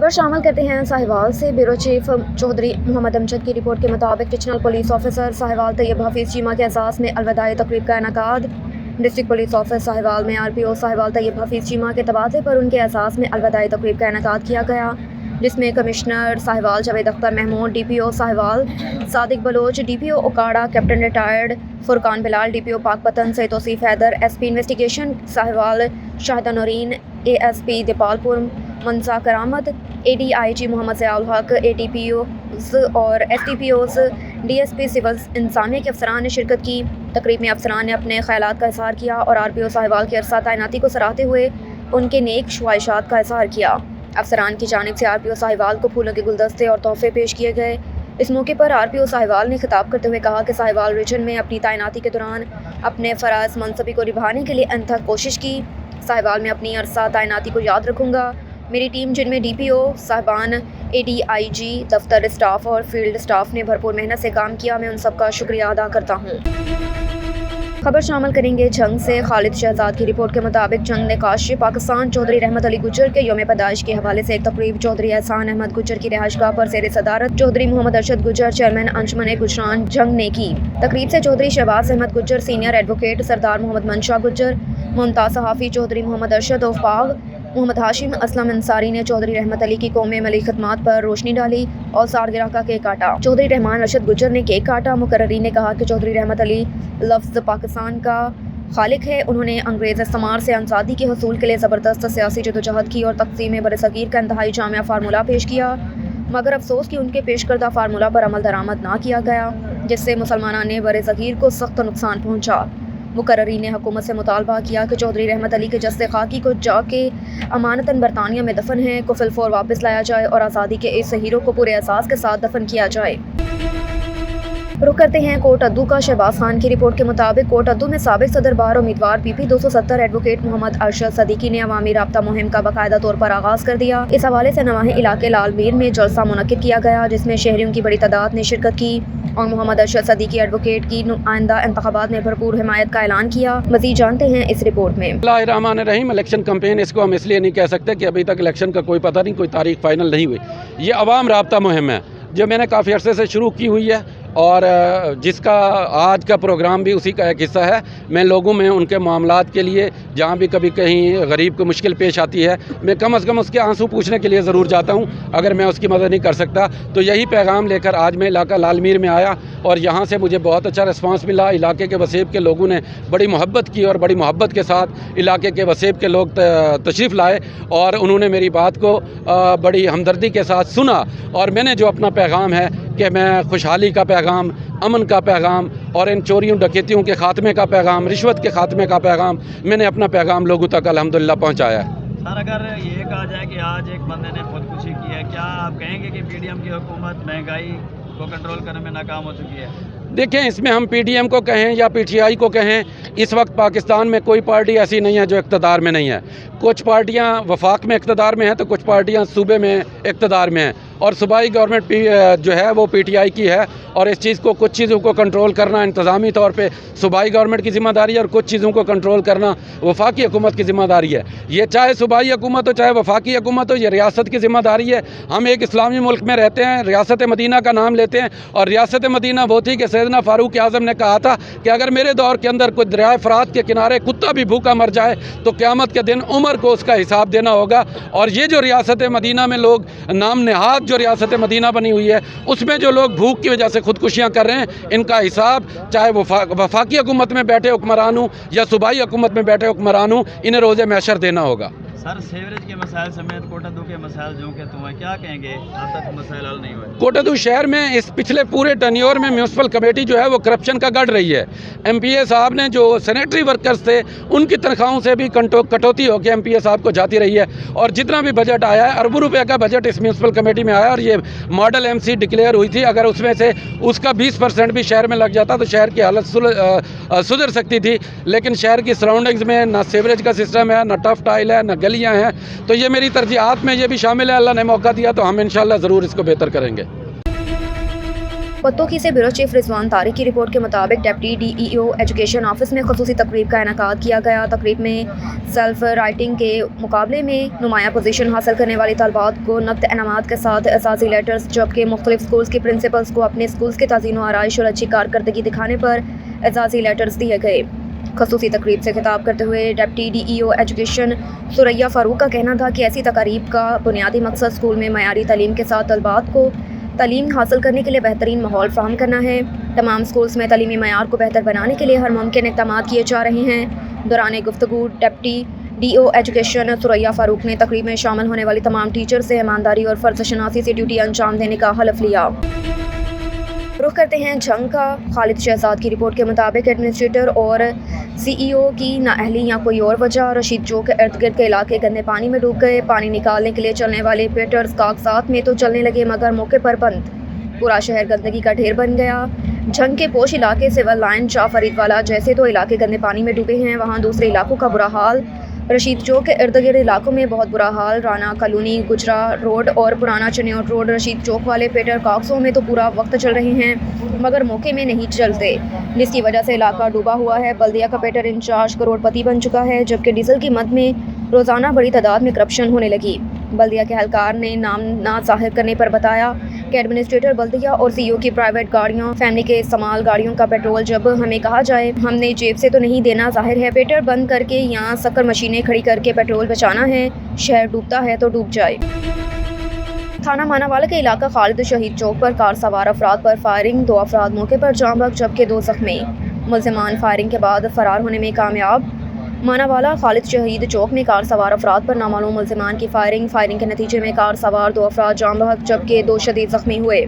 खबर शामिल करते हैं साहिवाल से। ब्यूरो चीफ चौधरी मोहम्मद अमजद की रिपोर्ट के मुताबिक divisional police officer Sahiwal Tayyab Hafeez Cheema के एहसास में अलविदाई तकरीब का इनेकाद। डिस्ट्रिक्ट पुलिस ऑफिस साहिवाल में RPO साहिवाल तैयब हफीज़ चीमा के तबादले पर उनके एहसास में अलविदाई तकरीब का इनेकाद किया गया, जिसमें commissioner Sahiwal Javed Akhtar Mahmood, DPO Sahiwal Sadiq Baloch, DPO Okara captain retired Furqan Bilal, DPO Pakpattan Syed Tauseef Haider, SP investigation Sahiwal Shahida Noreen, ASP Dipalpur Mansa Karamat, ADIG Mohammad Ziaul हक, ATPOs और STPOs, DSP सिविल इंतज़ामिया के अफसरान ने शिरकत की। तकरीब में अफसरान ने अपने ख्यालात का इज़हार किया और RPO साहिवाल की अरसा तैनाती को सराहते हुए उनके नेक ख्वाहिशात का इज़हार किया। अफसरान की जानिब से RPO साहिवाल को फूलों के गुलदस्ते और तोहफे पेश किए गए। इस मौके पर RPO साहिवाल ने खिताब करते हुए कहा कि साहिवाल रीजन में अपनी तैनाती के दौरान अपने फ़राज़ मनसबी को निभाने के लिए अनथक कोशिश की। साहिवाल में अपनी अरसा तैनाती को याद रखूँगा। मेरी टीम जिनमें DPO साहबान, ADIG, दफ्तर स्टाफ और फील्ड स्टाफ ने भरपूर मेहनत से काम किया, मैं उन सबका शुक्रिया अदा करता हूँ। खबर शामिल करेंगे जंग से। खालिद शहजाद की रिपोर्ट के मुताबिक जंग ने काशिफ पाकिस्तान चौधरी रहमत अली गुज्जर के यौम पैदाइश के हवाले से एक तकरीब चौधरी एहसान अहमद गुज्जर की रिहाइशगाह पर ज़ेर सदारत चौधरी मोहम्मद अरशद गुज्जर चेयरमैन अंजुमन गुजरान जंग ने की। तकरीब से चौधरी शहबाज अहमद गुज्जर, सीनियर एडवोकेट सरदार मोहम्मद मंशा गुज्जर, मुमताज़ सहाफ़ी चौधरी मोहम्मद अरशद ऑफ बाग, मोहम्मद हाशिम असलम अंसारी ने चौधरी रहमत अली की कौम मली खदमात पर रोशनी डाली और सालगिरह का केक काटा। चौधरी रहमान अरशद गुज्जर ने केक काटा। मुकर्रीन ने कहा कि चौधरी रहमत अली लफ्ज़ पाकिस्तान का खालिक है। उन्होंने अंग्रेज़ इस्तेमार से आज़ादी के हसूल के लिए ज़बरदस्त सियासी जदोजहद की और तक़सीम बरसगीर का इंतहाई जामिया फार्मूला पेश किया, मगर अफसोस कि उनके पेश करदा फार्मूला पर अमल दरामद ना किया गया, जिससे मुसलमाना ने बरसगीर को सख्त नुकसान पहुँचा। मुकर्रीन ने हुकूमत से मुतालबा किया कि चौधरी रहमत अली के जस्ते खाकी को जाके अमानतन बरतानिया में दफन है को फिलफौर वापस लाया जाए और आज़ादी के इस हीरो को पूरे एहसास के साथ दफन किया जाए। रुख करते हैं कोट अद्दू का। शहबाज खान की रिपोर्ट के मुताबिक कोट अद्दू में साबिक सदर बार उम्मीदवार PP 270 एडवोकेट मोहम्मद अरशद सदीकी ने अवामी राब्ता मुहिम का बाकायदा तौर पर आगाज़ कर दिया। इस हवाले से नवाही इलाके लालमीर में जलसा मुनक्किद किया गया, जिसमें शहरियों की बड़ी तादाद ने शिरकत की और मोहम्मद अरशद सदीकी एडवोकेट की आइंदा इंतखाबात में भरपूर हिमायत का ऐलान किया। मज़ीद जानते हैं इस रिपोर्ट में। बिस्मिल्लाहिर्रहमानिर्रहीम। इलेक्शन कैंपेन इसको हम इसलिए नहीं कह सकते कि अभी तक इलेक्शन का कोई पता नहीं, कोई तारीख फाइनल नहीं हुई। ये अवाम राब्ता मुहिम है जो मैंने काफ़ी अरसे से शुरू की हुई है और जिसका आज का प्रोग्राम भी उसी का एक हिस्सा है। मैं लोगों में उनके मामलात के लिए जहाँ भी कभी कहीं गरीब को मुश्किल पेश आती है, मैं कम अज़ कम उसके आंसू पूछने के लिए ज़रूर जाता हूँ। अगर मैं उसकी मदद नहीं कर सकता तो यही पैगाम लेकर आज मैं इलाका लालमीर में आया और यहाँ से मुझे बहुत अच्छा रिस्पांस मिला। इलाके के वसेब के लोगों ने बड़ी मोहब्बत की और बड़ी मोहब्बत के साथ इलाके के वसेब के लोग तशरीफ़ लाए और उन्होंने मेरी बात को बड़ी हमदर्दी के साथ सुना और मैंने जो अपना पैगाम है कि मैं खुशहाली का पैगाम, अमन का पैगाम और इन चोरियों डकैतियों के ख़ात्मे का पैगाम, रिश्वत के ख़ात्मे का पैगाम, मैंने अपना पैगाम लोगों तक अल्हम्दुलिल्लाह पहुँचाया है। सर, अगर ये कहा जाए कि आज एक बंदे ने खुदकुशी की है, क्या आप कहेंगे कि PDM की हुकूमत महंगाई को कंट्रोल करने में नाकाम हो चुकी है? देखें, इसमें हम PDM को कहें या PTI को कहें, इस वक्त पाकिस्तान में कोई पार्टी ऐसी नहीं है जो इक़्तिदार में नहीं है। कुछ पार्टियां वफाक में इक़्तिदार में हैं तो कुछ पार्टियां सूबे में इक़्तिदार में हैं और सूबाई गवर्नमेंट जो है वो PTI की है और इस चीज़ को, कुछ चीज़ों को कंट्रोल करना इंतज़ामी तौर पे सूबाई गवर्नमेंट की ज़िम्मेदारी है और कुछ चीज़ों को कंट्रोल करना वफाकी हुकूमत की ज़िम्मेदारी है। ये चाहे सूबाई हुकूमत हो चाहे वफाकी हुकूमत हो, ये रियासत की ज़िम्मेदारी है। हम एक इस्लामी मुल्क में रहते हैं, रियासत मदीना का नाम लेते हैं और रियासत मदीना वो थी कि सैयदना फ़ारूक आज़म ने कहा था कि अगर मेरे दौर के अंदर कोई दरिया फ़रात के किनारे कुत्ता भी भूखा मर जाए तो क़यामत के दिन उमर को उसका हिसाब देना होगा। और ये जो रियासत मदीना में लोग नाम नहाद जो रियासत मदीना बनी हुई है उसमें जो लोग भूख की वजह से खुदकुशियाँ कर रहे हैं, इनका हिसाब चाहे वफाकी हुकूमत में बैठे हुक्मरान हों या सूबाई हुकूमत में बैठे हुक्मरान हों, इन्हें रोज़े महशर देना होगा। सर, सीवरेज के मसाइल समेत कोट अद्दू के मसाइल जो के तुम क्या कहेंगे, अब तक मसाइल हल नहीं हुए? कोट अद्दू शहर में इस पिछले पूरे टर्न्योर में म्यूनसिपल कमेटी जो है वो करप्शन का गढ़ रही है। MPA साहब ने जो सैनिटरी वर्कर्स थे उनकी तनख्वाहों से भी कटौती होकर MPA साहब को जाती रही है और जितना भी बजट आया है, अरबों रुपए का बजट इस म्यूनसिपल कमेटी में आया और ये मॉडल MC डिक्लेयर हुई थी। अगर उसमें से उसका 20% भी शहर में लग जाता तो शहर की हालत सुधर सकती थी, लेकिन शहर की सराउंडिंग्स में ना सीवरेज का सिस्टम है, ना टफ टाइल है, ना गलियाँ हैं। तो ये मेरी तरजीहात में ये भी शामिल है। अल्लाह ने मौका दिया तो हम इंशाल्लाह ज़रूर इसको बेहतर करेंगे। पत्तोकी से ब्यूरो चीफ रिजवान तारिक की रिपोर्ट के मुताबिक डिप्टी DEO एजुकेशन ऑफिस में खसूसी तकरीब का इनेकाद किया गया। तकरीब में सेल्फ राइटिंग के मुकाबले में नुमाया पोजीशन हासिल करने वाली तलबात को नकद इनामात के साथ एजाज़ी लेटर्स, जबकि मुख्तलिफ स्कूल्स के प्रिंसिपल्स को अपने स्कूल्स के तज़ीन व आराइश और अच्छी कारकर्दगी दिखाने पर एजाज़ी लेटर्स दिए गए। खसूसी तकरीब से खिताब करते हुए deputy DEO education Suraiya Farooq का कहना था कि ऐसी तकारीब का बुनियादी मकसद स्कूल में मयारी तालीम के साथ तलबात को तालीम हासिल करने के लिए बेहतरीन माहौल फ़राहम करना है। तमाम स्कूल्स में तालीमी मयार को बेहतर बनाने के लिए हर मुमकिन इक़दाम किए जा रहे हैं। दौरान गुफ्तगू deputy DEO education Suraiya Farooq ने तकरीब में शामिल होने वाली तमाम टीचर से ईमानदारी और फ़र्ज़ शनासी से ड्यूटी अंजाम देने का हलफ लिया। रुख करते हैं जंग का। खालिद शहजाद की रिपोर्ट के मुताबिक एडमिनिस्ट्रेटर और CEO की नाअहली या कोई और वजह रशीद चौक के इर्द गिर्द के इलाके गंदे पानी में डूब गए। पानी निकालने के लिए चलने वाले पेटर्स कागजात में तो चलने लगे मगर मौके पर बंद। पूरा शहर गंदगी का ढेर बन गया। जंग के पोश इलाके सिविल लाइन शाह फरीद वाला जैसे तो इलाके गंदे पानी में डूबे हैं, वहाँ दूसरे इलाकों का बुरा हाल। रशीद चौक के इर्द गिर्द इलाकों में बहुत बुरा हाल। राना कॉलोनी, गुजरा रोड और पुराना चनियोट रोड रशीद चौक वाले पेटर काक्सों में तो पूरा वक्त चल रहे हैं मगर मौके में नहीं चलते, जिसकी वजह से इलाका डूबा हुआ है। बल्दिया का पेटर इंचार्ज करोड़पति बन चुका है, जबकि डीजल की मद में रोज़ाना बड़ी तादाद में करप्शन होने लगी। बल्दिया के एहलकार ने नाम ना ज़ाहिर करने पर बताया कि एडमिनिस्ट्रेटर बल्दिया और CEO की प्राइवेट गाड़ियों, फैमिली के इस्तेमाल गाड़ियों का पेट्रोल जब हमें कहा जाए हमने जेब से तो नहीं देना, जाहिर है पेटर बंद करके यहाँ शक्कर मशीनें खड़ी करके पेट्रोल बचाना है। शहर डूबता है तो डूब जाए। थाना मानावाला के इलाका खालिद शहीद चौक पर कार सवार अफराद पर फायरिंग, 2 अफराद मौके पर जाँ बहक जबकि 2 ज़ख्मी। मुल्ज़िमान फायरिंग के बाद फरार होने में कामयाब। मानावाला खालिद शहीद चौक में कार सवार अफराद पर नामालूम मुल्ज़िमान की फायरिंग के नतीजे में कार सवार 2 अफराद जाँ बहक जबकि 2 शदीद ज़ख्मी हुए।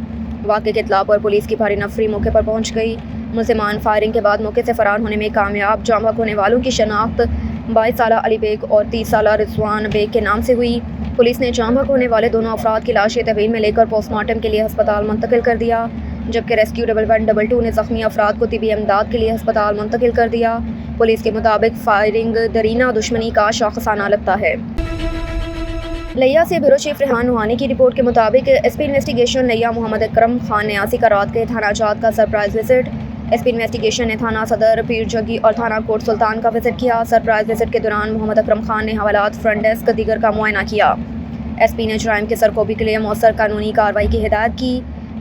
वाक़े के इत्तला पर पुलिस की भारी नफरी मौके पर पहुँच गई। मुल्ज़िमान फायरिंग के बाद मौके से फरार होने में कामयाब। जाँ बहक होने वालों की शनाख्त 22 साला अली बेग और 30 साला रिजवान बेग के नाम से हुई। पुलिस ने जाँ बहक होने वाले दोनों अफराद की लाशें तहवील में लेकर पोस्टमार्टम के लिए अस्पताल मुंतकिल कर दिया, जबकि रेस्क्यू 1112 ने ज़ख्मी अफराद को तिबी इमदाद के लिए अस्पताल मुंतकिल कर दिया। पुलिस के मुताबिक फायरिंग दरीना दुश्मनी का शाखसाना लगता है। लिया से ब्यूरो चीफ रेहान रूहानी की रिपोर्ट के मुताबिक SP इन्वेस्टिगेशन लिया मोहम्मद अकरम खान न्यासी का रात के थाना जात का सरप्राइज विजिट। SP इन्वेस्टिगेशन ने थाना सदर, पीर जगी और थाना कोट सुल्तान का विजिट किया। सरप्राइज विजिट के दौरान मोहम्मद अकरम खान ने हवालात, फ्रंट डेस्क दीगर का मुआयना किया। SP ने जराइम के सरकोबी के लिए मौसर कानूनी कार्रवाई की हिदायत की।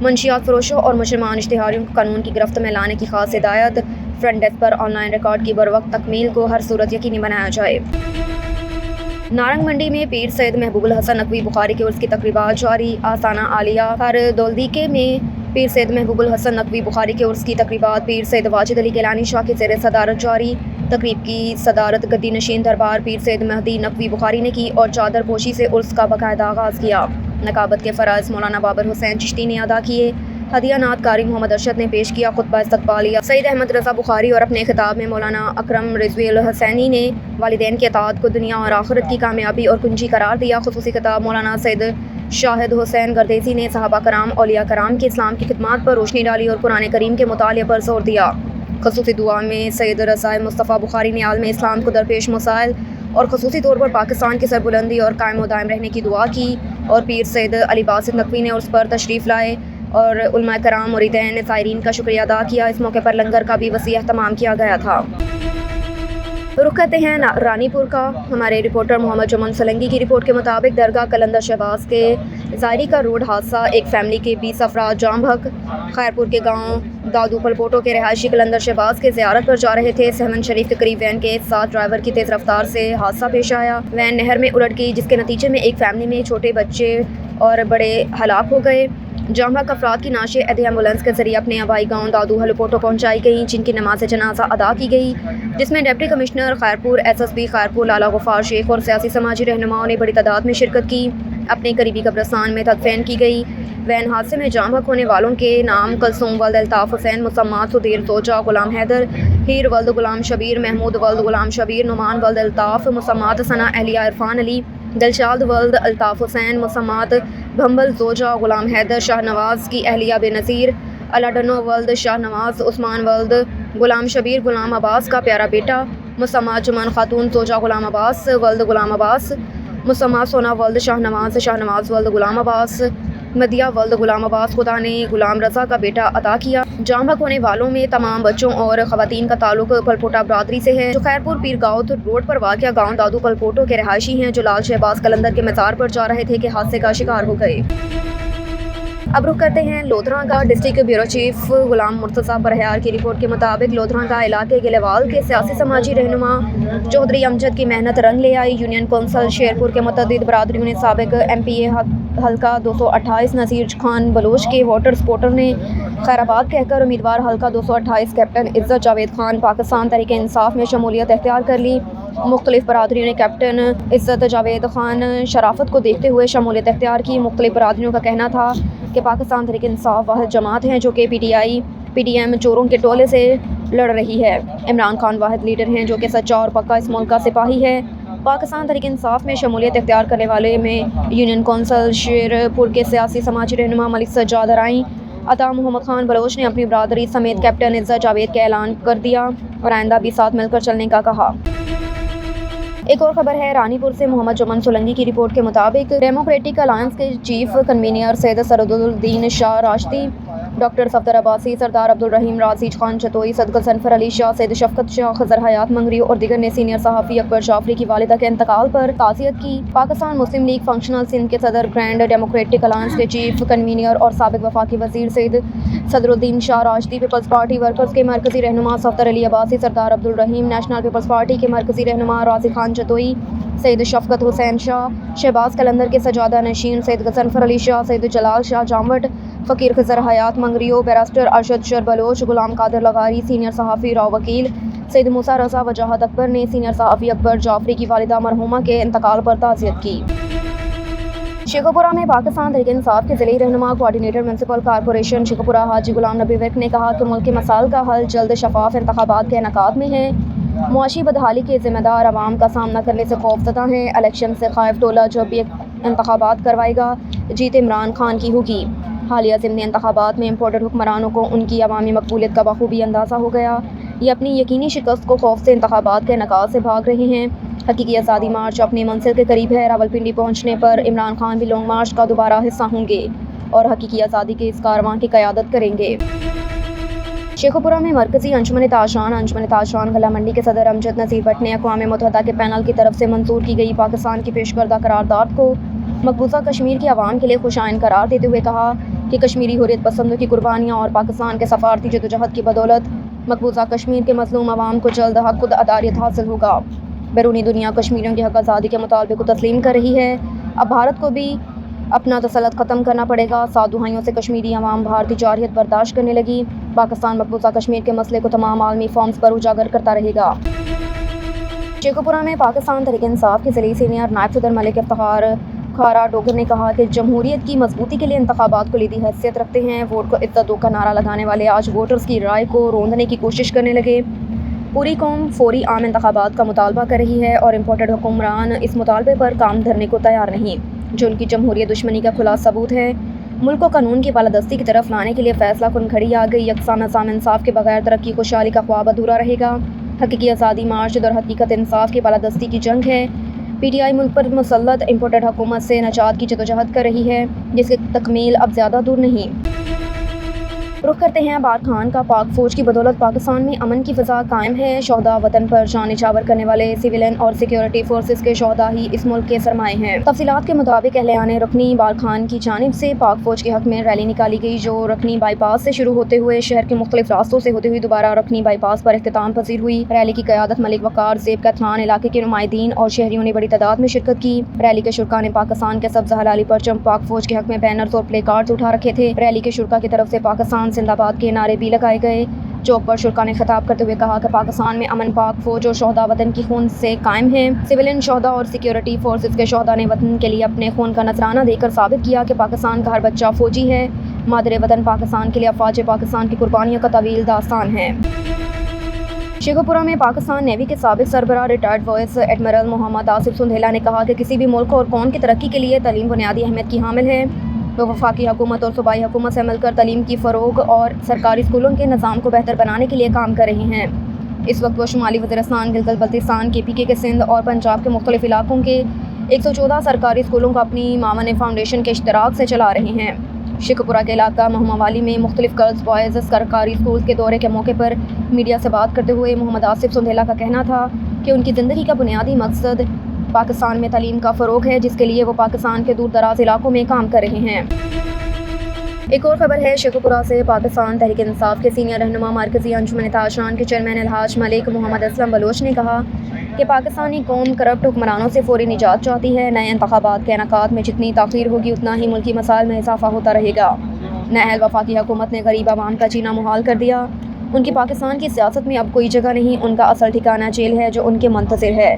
मंशियात फरोशों और मुजरिमान इश्तिहारियों को कानून की गिरफ्त में लाने की खास हिदायत। फ्रंट डेस्क पर ऑनलाइन रिकॉर्ड की बरवक्त तकमील को हर सूरत यकीनी बनाया जाए। नारंग मंडी में पीर सैयद महबूबुल हसन नकवी बुखारी के उर्स की तकरीबात जारी। आसाना आलिया हर दौलदीके में पीर सैयद महबूबुल हसन नकवी बुखारी के उर्स की तकरीबात पीर सैयद वाजिद अली गिलानी शाह के ज़ेर सदारत जारी। तकरीब की सदारत गद्दी नशीन दरबार पीर सैयद महदी नकवी बुखारी ने की और चादर पोशी से उर्स का बाकायदा आगाज़ किया। नकाबत के फ़राज़ मौलाना बाबर हुसैन चिश्ती ने अदा किए। हदिया नात कारी मोहम्मद अरशद ने पेश किया। खुतबा इस्तक़बालिया सईद अहमद रज़ा बुखारी और अपने खिताब में मौलाना अकरम रिजवी अल हसैनी ने वालिदैन के अताअत को दुनिया और आखिरत की कामयाबी और कुंजी करार दिया। खुसूसी खिताब मौलाना सैयद शाहिद हुसैन गर्देसी ने सहाबा कराम, औलिया कराम की इस्लाम की खिदमत पर रोशनी डाली और कुरान करीम के मुताले पर जोर दिया। खसूसी दुआ में सैयद रज़ाए मुस्तफ़ा बुखारी ने आलम इस्लाम को दरपेश मसाइल और खसूसी तौर पर पाकिस्तान की सरबुलंदी और कायम व दायम रहने की दुआ की और पीर सैयद अली बासित नकवी ने उस पर तशरीफ़ लाए और उलमा कराम मुरीदैन ज़ायरीन का शुक्रिया अदा किया। इस मौके पर लंगर का भी वसी एहतमाम किया गया था। रुख करते हैं रानीपुर का। हमारे रिपोर्टर मोहम्मद जुमन सलंगी की रिपोर्ट के मुताबिक दरगाह कलंदर शहबाज के ज़ायरी का रोड हादसा, एक फैमिली के 20 अफराद जाँ बहक। खैरपुर के गांव दादू पलपोटो के रहायशी कलंदर शहबाज के ज़ियारत पर जा रहे थे। सहमन शरीफ के करीब वैन के साथ ड्राइवर की तेज़ रफ्तार से हादसा पेश आया। वैन नहर में उलट गई, जिसके नतीजे में एक फैमिली में छोटे बच्चे और बड़े हलाक हो गए। जाँ बहक अफराद की नाशे अद एम्बुलेंस के जरिए अपने आबाई गाँव दादू हलपोटो पहुँचाई गई, जिनकी नमाज जनाजा अदा की गई, जिसमें deputy commissioner Khairpur, SSP Khairpur Lala Ghaffar Sheikh और सियासी समाजी रहनुमाओं ने बड़ी तादाद में शिरकत की। अपने करीबी कब्रिस्तान में तदफीन की गई। वैन हादसे में जाँ बहक होने वालों के नाम कलसूम वल्द अल्ताफ़ हुसैन, मुसम्मात सुधीर तोजा, गुलाम हैदर, हीर वल्द गुलाम शबीर, महमूद वल्द गुलाम शबीर, नुमान वल्द अल्ताफ़, मुसम्मात सना अहलिया इरफान अली, दिलशाद वल्द अल्ताफ़ हुसैन, मुसम्मात भंबल जोजा, गुलाम हैदर, शाहनवाज़ की अहलिया बेनज़ीर, अलाडनो वल्द शाहनवाज़, उस्मान वल्द गुलाम शबीर, गुलाम अब्बास का प्यारा बेटा, मुसम्मात जुमान खातून तोजा, गुलाम अब्बास वल्द गुलाम अब्बास, मुसम्मात सोना वल्द शाहनवाज़, शाहनवाज़ वल्द गुलाम अब्बास, مدیہ ولد غلام عباس خدا نے غلام رضا کا بیٹا عطا کیا۔ جام بحق ہونے والوں میں تمام بچوں اور خواتین کا تعلق پلپوٹا برادری سے ہے، جو خیرپور پیر گاؤں روڈ پر واقع گاؤں دادو پلپوٹو کے رہائشی ہیں، جو لال شہباز قلندر کے مزار پر جا رہے تھے کہ حادثے کا شکار ہو گئے۔ اب رخ کرتے ہیں لودھراں کا۔ District bureau chief Ghulam Murtaza برہیار کی رپورٹ کے مطابق لودھراں کا علاقے گلیوال کے سیاسی سماجی رہنما چودھری امجد کی محنت رنگ لے آئی۔ یونین کونسل شیرپور کے متعدد برادریوں نے سابق MP حلقہ 228 نذیر خان بلوچ کے واٹر سپورٹر نے خیرآباد کہہ کر امیدوار حلقہ 228 کیپٹن عزت جاوید خان پاکستان تحریک انصاف میں شمولیت اختیار کر لی۔ مختلف برادریوں نے کیپٹن عزت جاوید خان شرافت کو دیکھتے ہوئے شمولیت اختیار کی۔ مختلف برادریوں کا کہنا تھا کہ پاکستان تحریک انصاف واحد جماعت ہے جو کہ PDM چوروں کے ٹولے سے لڑ رہی ہے۔ عمران خان واحد لیڈر ہیں جو کہ سچا اور پکا اس ملک کا سپاہی ہے۔ پاکستان تحریک انصاف میں شمولیت اختیار کرنے والے میں یونین کونسل شیرپور کے سیاسی سماجی رہنما ملک سجاد ارائیں عطا محمد خان بلوچ نے اپنی برادری سمیت کیپٹن عزت جاوید کا اعلان کر دیا اور آئندہ بھی ساتھ مل کر چلنے کا کہا۔ ایک اور خبر ہے رانی پور سے۔ محمد جمن سولنگی کی رپورٹ کے مطابق ڈیموکریٹک الائنس کے چیف کنوینر سید سرد شاہ راشدی، ڈاکٹر صفدر عباسی، سردار عبدالرحیم رازیج خان چتوئی، صدق سنفر علی شاہ، سید شفقت شاہ، خضر حیات منگری اور دیگر نے سینئر صحافی اکبر جعفری کی والدہ کے انتقال پر تعزیت کی۔ پاکستان مسلم لیگ فنکشنل سندھ کے صدر، گرینڈ ڈیموکریٹک الائنس کے چیف کنوینر اور سابق وفاقی وزیر سید صدرالدین شاہ راشدی، پیپلز پارٹی ورکرز کے مرکزی رہنما صفدر علی عباسی، سردار عبدالرحیم، نیشنل پیپلز پارٹی کے مرکزی رہنما راضی خان چتوئی، سید شفقت حسین شاہ، شہباز قلندر کے سجادہ نشین سید غضنفر علی شاہ، سید جلال شاہ جاموٹ، فقیر خضر حیات منگریو، بیرسٹر ارشد شر بلوچ، غلام قادر لغاری، سینئر صحافی راؤ وکیل، سید موسیٰ رضا وجاہت اکبر نے سینئر صحافی اکبر جعفری کی والدہ مرحومہ کے انتقال پر تعزیت کی۔ شیخوپورہ میں پاکستان تحریک انصاف کے ضلعی رہنما کوآرڈینیٹر میونسپل کارپوریشن شیخوپورہ حاجی غلام نبی ورک نے کہا کہ ملک کے مسائل کا حل جلد شفاف انتخابات کے انعقاد میں ہے۔ معاشی بدحالی کے ذمہ دار عوام کا سامنا کرنے سے خوفزدہ ہیں۔ الیکشن سے خائف ٹولہ جب بھی انتخابات کروائے گا، جیت عمران خان کی ہوگی۔ حالیہ ضمنی انتخابات میں امپورٹڈ حکمرانوں کو ان کی عوامی مقبولیت کا بخوبی اندازہ ہو گیا۔ یہ اپنی یقینی شکست کو خوف سے انتخابات کے انعقاد سے بھاگ رہے ہیں۔ حقیقی آزادی مارچ اپنی منزل کے قریب ہے۔ راولپنڈی پہنچنے پر عمران خان بھی لانگ مارچ کا دوبارہ حصہ ہوں گے اور حقیقی آزادی کے اس کارواں کی قیادت کریں گے۔ شیخوپورہ میں مرکزی انجمن تاجران غلہ منڈی کے صدر امجد نذیر بٹ نے اقوام متحدہ کے پینل کی طرف سے منظور کی گئی پاکستان کی پیش کردہ قرارداد کو مقبوضہ کشمیر کی عوام کے لیے خوشائن قرار دیتے ہوئے کہا کہ کشمیری حریت پسندوں کی قربانیاں اور پاکستان کے سفارتی جدوجہد کی بدولت مقبوضہ کشمیر کے مظلوم عوام کو جلد خود اداریت حاصل ہوگا۔ بیرونی دنیا کشمیریوں کی حق آزادی کے مطالبے کو تسلیم کر رہی ہے۔ اب بھارت کو بھی اپنا تسلط ختم کرنا پڑے گا۔ 7 دہائیوں سے کشمیری عوام بھارتی جارحیت برداشت کرنے لگی۔ پاکستان مقبوضہ کشمیر کے مسئلے کو تمام عالمی فورمز پر اجاگر کرتا رہے گا۔ شیخوپورہ میں پاکستان تحریک انصاف کے ضلعی سینئر نائب صدر ملک افتخار کھارا ڈوگر نے کہا کہ جمہوریت کی مضبوطی کے لیے انتخابات کلیدی حیثیت رکھتے ہیں۔ ووٹ کو عزت دو کا نعرہ لگانے والے آج ووٹرز کی رائے کو روندنے کی کوشش کرنے لگے۔ پوری قوم فوری عام انتخابات کا مطالبہ کر رہی ہے اور امپورٹڈ حکمران اس مطالبے پر کام دھرنے کو تیار نہیں، جو ان کی جمہوریت دشمنی کا کھلا ثبوت ہے۔ ملک کو قانون کی بالادستی کی طرف لانے کے لیے فیصلہ کن گھڑی آ گئی۔ یکساں نظام انصاف کے بغیر ترقی خوشحالی کا خواب ادھورا رہے گا۔ حقیقی آزادی مارچ در حقیقت انصاف کی بالادستی کی جنگ ہے۔ PTI ملک پر مسلط امپورٹڈ حکومت سے نجات کی جدوجہد کر رہی ہے، جس کی تکمیل اب زیادہ دور نہیں۔ رخ کرتے ہیں بار خان کا۔ پاک فوج کی بدولت پاکستان میں امن کی فضا قائم ہے۔ شہداء وطن پر جان نچھاور کرنے والے سویلین اور سیکیورٹی فورسز کے شہداء ہی اس ملک کے سرمایے ہیں۔ تفصیلات کے مطابق اہلان رکنی بار خان کی جانب سے پاک فوج کے حق میں ریلی نکالی گئی، جو رکنی بائی پاس سے شروع ہوتے ہوئے شہر کے مختلف راستوں سے ہوتے ہوئے دوبارہ رکنی بائی پاس پر اختتام پذیر ہوئی۔ ریلی کی قیادت ملک وقار زیب کیتھلان علاقے کے نمائندین اور شہریوں نے بڑی تعداد میں شرکت کی۔ ریلی کے شرکاء نے پاکستان کے سبز ہلالی پرچم، پاک فوج کے حق میں بینرز اور پلے کارڈز اٹھا رکھے تھے۔ ریلی کے شرکاء کی طرف سے پاکستان زندہ باد کے نعرے بھی لگائے گئے۔ چوک پر شرکاء نے خطاب کرتے ہوئے کہا کہ پاکستان میں امن پاک فوج اور شہداء وطن کی خون سے قائم ہے۔ سویلین شہداء اور سیکیورٹی فورسز کے شہداء نے وطن کے لیے اپنے خون کا نذرانہ دے کر ثابت کیا کہ پاکستان کا ہر بچہ فوجی ہے۔ مادر وطن پاکستان کے لیے افواج پاکستان کی قربانیوں کا طویل داستان ہے۔ شیخوپورہ میں پاکستان نیوی کے سابق سربراہ ریٹائرڈ وائس ایڈمرل محمد آصف سندھیلا نے کہا کہ کسی بھی ملک اور قوم کی ترقی کے لیے تعلیم بنیادی اہمیت کی حامل ہے۔ وہ وفاقی حکومت اور صوبائی حکومت سے مل کر تعلیم کی فروغ اور سرکاری اسکولوں کے نظام کو بہتر بنانے کے لیے کام کر رہے ہیں۔ اس وقت وہ شمالی وزیرستان، گلگت بلتستان، KPK کے سندھ اور پنجاب کے مختلف علاقوں کے 114 سرکاری اسکولوں کو اپنی معاون فاؤنڈیشن کے اشتراک سے چلا رہے ہیں۔ شیخوپورہ کے علاقہ مہما والی میں مختلف گرلز بوائز سرکاری اسکول کے دورے کے موقع پر میڈیا سے بات کرتے ہوئے محمد آصف سندھیلا کا کہنا تھا کہ ان کی زندگی کا بنیادی مقصد پاکستان میں تعلیم کا فروغ ہے، جس کے لیے وہ پاکستان کے دور دراز علاقوں میں کام کر رہے ہیں۔ ایک اور خبر ہے شیخوپورہ سے۔ پاکستان تحریک انصاف کے سینئر رہنما مرکزی انجمن تاشان کے چیئرمین الحاج ملک محمد اسلم بلوچ نے کہا کہ پاکستانی قوم کرپٹ حکمرانوں سے فوری نجات چاہتی ہے۔ نئے انتخابات کے انعقاد میں جتنی تاخیر ہوگی اتنا ہی ملکی مسائل میں اضافہ ہوتا رہے گا۔ نااہل وفاقی حکومت نے غریب عوام کا جینا محال کر دیا۔ ان کی پاکستان کی سیاست میں اب کوئی جگہ نہیں، ان کا اصل ٹھکانہ جیل ہے جو ان کے منتظر ہے۔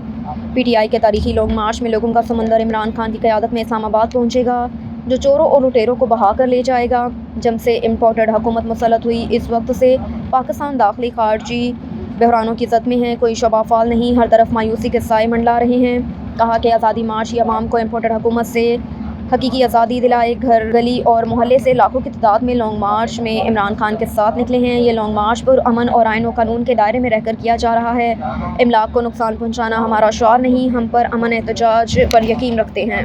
پی ٹی آئی کے تاریخی لانگ مارچ میں لوگوں کا سمندر عمران خان کی قیادت میں اسلام آباد پہنچے گا، جو چوروں اور لٹیروں کو بہا کر لے جائے گا۔ جب سے امپورٹڈ حکومت مسلط ہوئی اس وقت سے پاکستان داخلی خارجی بحرانوں کی زد میں ہے، کوئی شعبہ فعال نہیں، ہر طرف مایوسی کے سائے منڈلا رہے ہیں۔ کہا کہ آزادی مارچ یہ عوام کو امپورٹڈ حکومت سے حقیقی آزادی دلائے۔ گھر گلی اور محلے سے لاکھوں کی تعداد میں لانگ مارچ میں عمران خان کے ساتھ نکلے ہیں۔ یہ لانگ مارچ پر امن اور آئین و قانون کے دائرے میں رہ کر کیا جا رہا ہے۔ املاک کو نقصان پہنچانا ہمارا شعار نہیں، ہم پر امن احتجاج پر یقین رکھتے ہیں۔